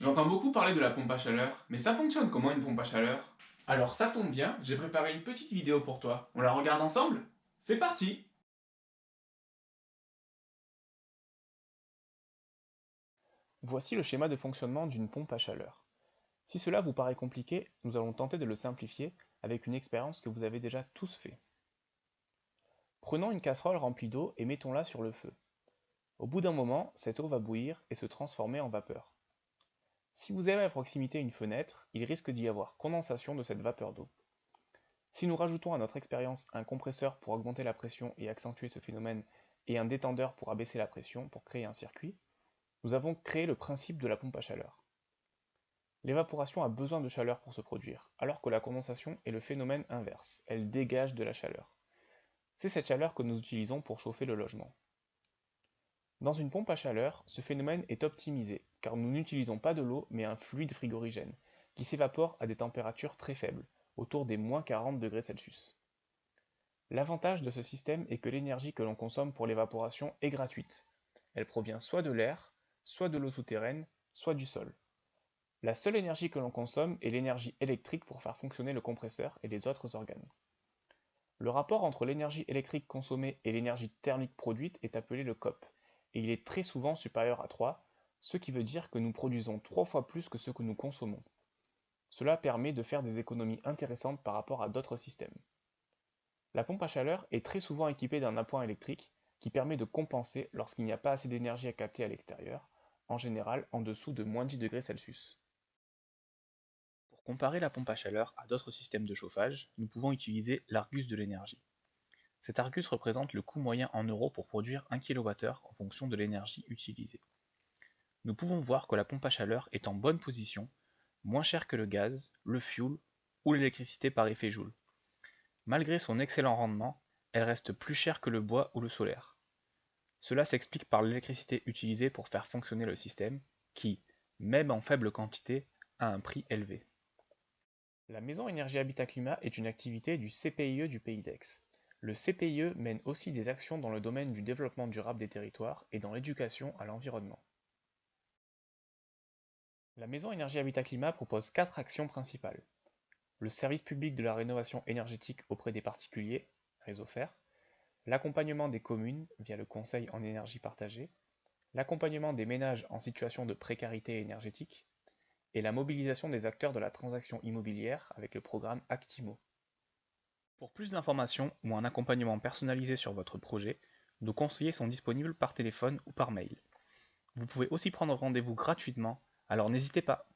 J'entends beaucoup parler de la pompe à chaleur, mais ça fonctionne comment une pompe à chaleur? Alors ça tombe bien, j'ai préparé une petite vidéo pour toi. On la regarde ensemble? C'est parti! Voici le schéma de fonctionnement d'une pompe à chaleur. Si cela vous paraît compliqué, nous allons tenter de le simplifier avec une expérience que vous avez déjà tous fait. Prenons une casserole remplie d'eau et mettons-la sur le feu. Au bout d'un moment, cette eau va bouillir et se transformer en vapeur. Si vous avez à proximité une fenêtre, il risque d'y avoir condensation de cette vapeur d'eau. Si nous rajoutons à notre expérience un compresseur pour augmenter la pression et accentuer ce phénomène et un détendeur pour abaisser la pression pour créer un circuit, nous avons créé le principe de la pompe à chaleur. L'évaporation a besoin de chaleur pour se produire, alors que la condensation est le phénomène inverse, elle dégage de la chaleur. C'est cette chaleur que nous utilisons pour chauffer le logement. Dans une pompe à chaleur, ce phénomène est optimisé, car nous n'utilisons pas de l'eau mais un fluide frigorigène, qui s'évapore à des températures très faibles, autour des -40 degrés Celsius. L'avantage de ce système est que l'énergie que l'on consomme pour l'évaporation est gratuite. Elle provient soit de l'air, soit de l'eau souterraine, soit du sol. La seule énergie que l'on consomme est l'énergie électrique pour faire fonctionner le compresseur et les autres organes. Le rapport entre l'énergie électrique consommée et l'énergie thermique produite est appelé le COP, et il est très souvent supérieur à 3, ce qui veut dire que nous produisons 3 fois plus que ce que nous consommons. Cela permet de faire des économies intéressantes par rapport à d'autres systèmes. La pompe à chaleur est très souvent équipée d'un appoint électrique qui permet de compenser lorsqu'il n'y a pas assez d'énergie à capter à l'extérieur, en général en dessous de -10 degrés Celsius. Pour comparer la pompe à chaleur à d'autres systèmes de chauffage, nous pouvons utiliser l'Argus de l'énergie. Cet Argus représente le coût moyen en euros pour produire 1 kWh en fonction de l'énergie utilisée. Nous pouvons voir que la pompe à chaleur est en bonne position, moins chère que le gaz, le fioul ou l'électricité par effet Joule. Malgré son excellent rendement, elle reste plus chère que le bois ou le solaire. Cela s'explique par l'électricité utilisée pour faire fonctionner le système, qui, même en faible quantité, a un prix élevé. La Maison Énergie Habitat Climat est une activité du CPIE du Pays d'Aix. Le CPIE mène aussi des actions dans le domaine du développement durable des territoires et dans l'éducation à l'environnement. La Maison Énergie Habitat Climat propose 4 actions principales. Le service public de la rénovation énergétique auprès des particuliers, réseau fer, l'accompagnement des communes via le Conseil en énergie partagée, l'accompagnement des ménages en situation de précarité énergétique et la mobilisation des acteurs de la transaction immobilière avec le programme Actimo. Pour plus d'informations ou un accompagnement personnalisé sur votre projet, nos conseillers sont disponibles par téléphone ou par mail. Vous pouvez aussi prendre rendez-vous gratuitement, alors n'hésitez pas.